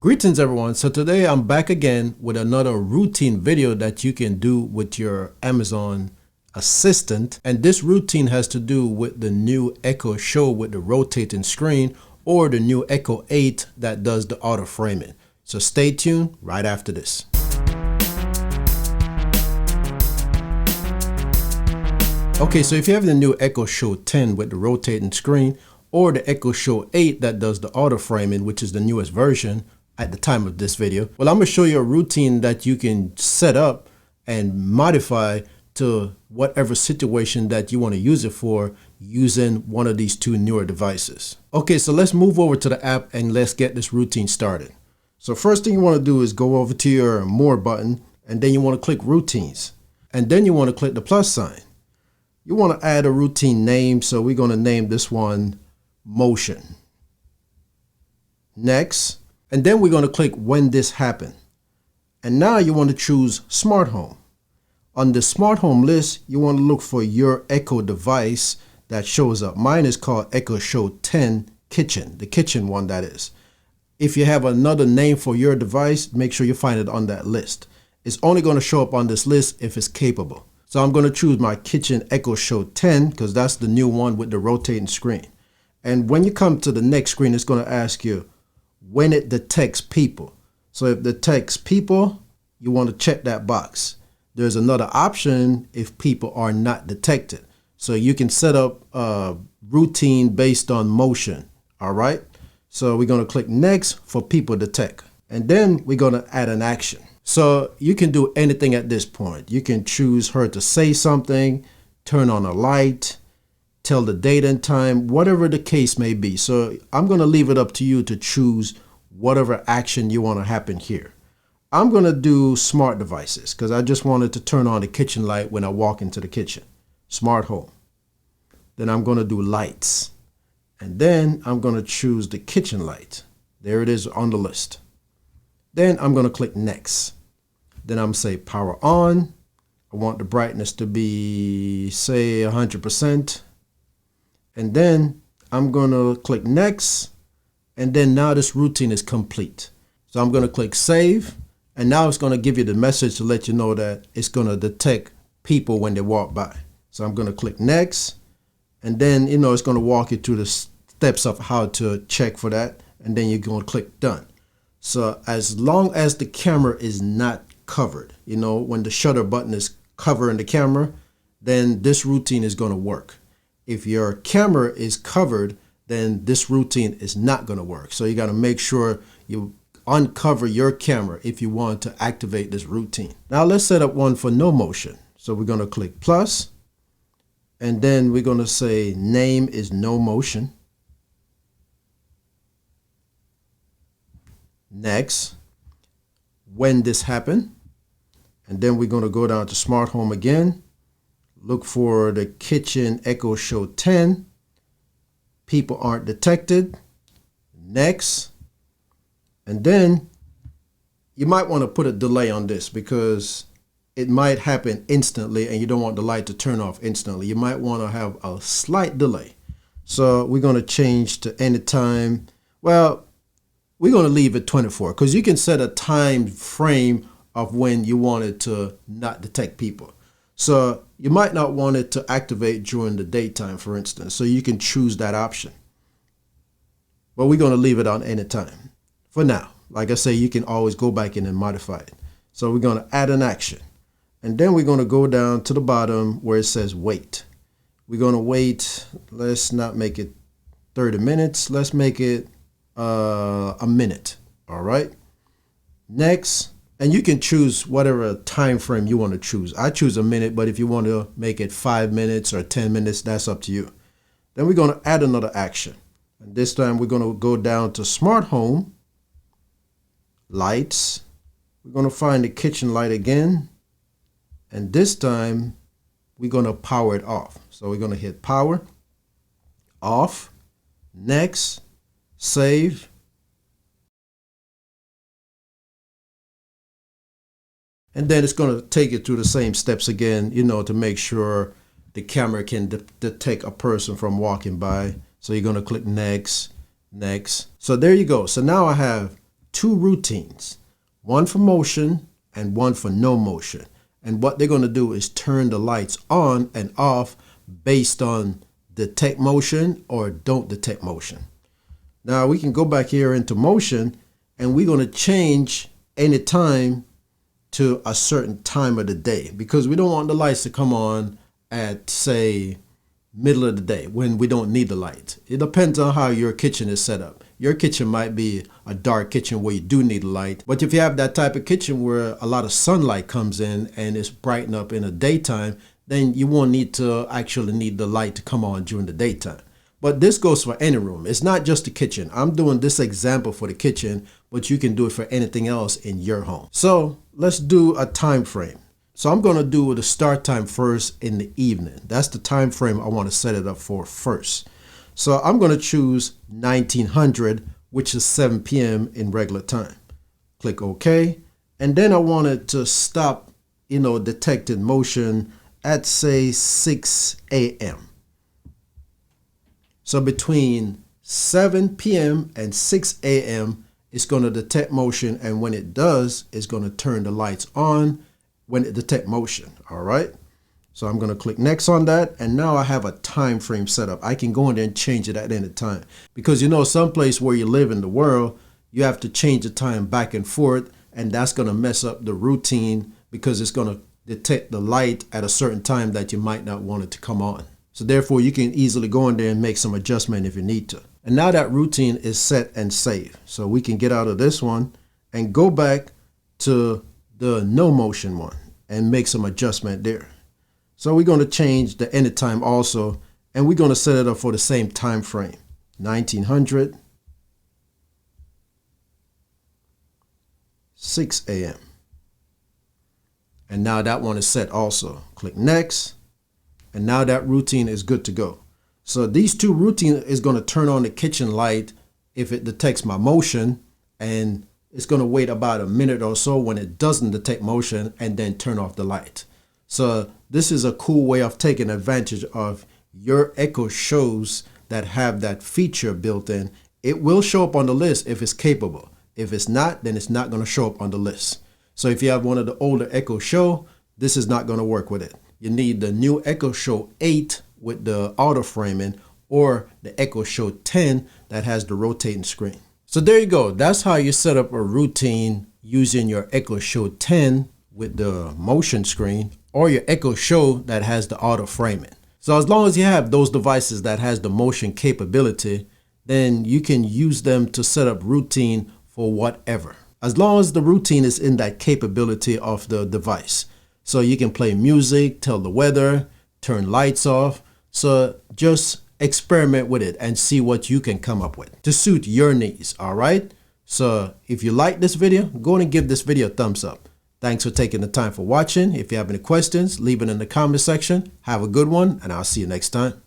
Greetings everyone. So today I'm back again with another routine video that you can do with your Amazon Assistant. And this routine has to do with the new Echo Show with the rotating screen or the new Echo 8 that does the auto framing. So stay tuned right after this. Okay, so if you have the new Echo Show 10 with the rotating screen or the Echo Show 8 that does the auto framing, which is the newest version, at the time of this video, well, I'm going to show you a routine that you can set up and modify to whatever situation that you want to use it for using one of these two newer devices. Okay, so let's move over to the app and let's get this routine started. So first thing you want to do is go over to your More button, and then you want to click Routines, and then you want to click the plus sign. You want to add a routine name, so we're going to name this one Motion. Next. And then we're going to click When This Happened. And now you want to choose Smart Home. On the Smart Home list, you want to look for your Echo device that shows up. Mine is called Echo Show 10 Kitchen, the kitchen one that is. If you have another name for your device, make sure you find it on that list. It's only going to show up on this list if it's capable. So I'm going to choose my kitchen Echo Show 10 because that's the new one with the rotating screen. And when you come to the next screen, it's going to ask you when it detects people. So if it detects people, you want to check that box. There's another option if people are not detected. So you can set up a routine based on motion. All right. So we're going to click Next for people detect. And then we're going to add an action. So you can do anything at this point. You can choose her to say something, turn on a light, tell the date and time, whatever the case may be. So I'm going to leave it up to you to choose whatever action you want to happen here. I'm going to do smart devices because I just wanted to turn on the kitchen light when I walk into the kitchen. Smart home. Then I'm going to do lights. And then I'm going to choose the kitchen light. There it is on the list. Then I'm going to click Next. Then I'm going to say power on. I want the brightness to be, say, 100%. And then I'm going to click Next. And then now this routine is complete. So I'm going to click Save. And now it's going to give you the message to let you know that it's going to detect people when they walk by. So I'm going to click Next. And then, it's going to walk you through the steps of how to check for that. And then you're going to click Done. So as long as the camera is not covered, when the shutter button is covering the camera, then this routine is going to work. If your camera is covered, then this routine is not going to work. So you got to make sure you uncover your camera if you want to activate this routine. Now let's set up one for no motion. So we're going to click plus, and then we're going to say name is no motion. Next, when this happened, and then we're going to go down to Smart Home again. Look for the kitchen Echo Show 10. People aren't detected. Next. And then you might want to put a delay on this because it might happen instantly and you don't want the light to turn off instantly. You might want to have a slight delay. So we're going to change to anytime. Well, we're going to leave it 24 because you can set a time frame of when you want it to not detect people. So you might not want it to activate during the daytime, for instance. So you can choose that option. But we're going to leave it on anytime for now. Like I say, you can always go back in and modify it. So we're going to add an action. And then we're going to go down to the bottom where it says wait. We're going to wait. Let's not make it 30 minutes. Let's make it a minute. All right. Next. And you can choose whatever time frame you want to choose. I choose a minute, but if you want to make it 5 minutes or 10 minutes, that's up to you. Then we're going to add another action. And this time we're going to go down to Smart Home, Lights. We're going to find the kitchen light again. And this time we're going to power it off. So we're going to hit power, off, next, save. And then it's going to take you through the same steps again, to make sure the camera can detect a person from walking by. So you're going to click Next, Next. So there you go. So now I have two routines, one for motion and one for no motion. And what they're going to do is turn the lights on and off based on detect motion or don't detect motion. Now we can go back here into motion, and we're going to change any time to a certain time of the day, because we don't want the lights to come on at, say, middle of the day when we don't need the light. It depends on how your kitchen is set up. Your kitchen might be a dark kitchen where you do need a light. But if you have that type of kitchen where a lot of sunlight comes in and it's brightened up in the daytime, then you won't need to actually need the light to come on during the daytime. But this goes for any room. It's not just the kitchen. I'm doing this example for the kitchen, but you can do it for anything else in your home. So let's do a time frame. So I'm going to do the start time first in the evening. That's the time frame I want to set it up for first. So I'm going to choose 1900, which is 7 p.m. in regular time. Click OK. And then I want it to stop, detected motion at, say, 6 a.m. So between 7 p.m. and 6 a.m., it's going to detect motion. And when it does, it's going to turn the lights on when it detects motion. All right. So I'm going to click next on that. And now I have a time frame set up. I can go in there and change it at any time, because, someplace where you live in the world, you have to change the time back and forth. And that's going to mess up the routine, because it's going to detect the light at a certain time that you might not want it to come on. So therefore, you can easily go in there and make some adjustment if you need to. And now that routine is set and saved. So we can get out of this one and go back to the no motion one and make some adjustment there. So we're going to change the anytime also, and we're going to set it up for the same time frame, 1900, 6 a.m. And now that one is set also. Click next. And now that routine is good to go. So these two routines is going to turn on the kitchen light if it detects my motion, and it's going to wait about a minute or so when it doesn't detect motion and then turn off the light. So this is a cool way of taking advantage of your Echo shows that have that feature built in. It will show up on the list if it's capable. If it's not, then it's not going to show up on the list. So if you have one of the older Echo Show, this is not going to work with it. You need the new Echo Show 8 with the auto framing, or the Echo Show 10 that has the rotating screen. So there you go. That's how you set up a routine using your Echo Show 10 with the motion screen, or your Echo Show that has the auto framing. So as long as you have those devices that has the motion capability, then you can use them to set up routine for whatever, as long as the routine is in that capability of the device. So you can play music, tell the weather, turn lights off. So just experiment with it and see what you can come up with to suit your needs. All right. So if you like this video, go and give this video a thumbs up. Thanks for taking the time for watching. If you have any questions, leave it in the comment section. Have a good one, and I'll see you next time.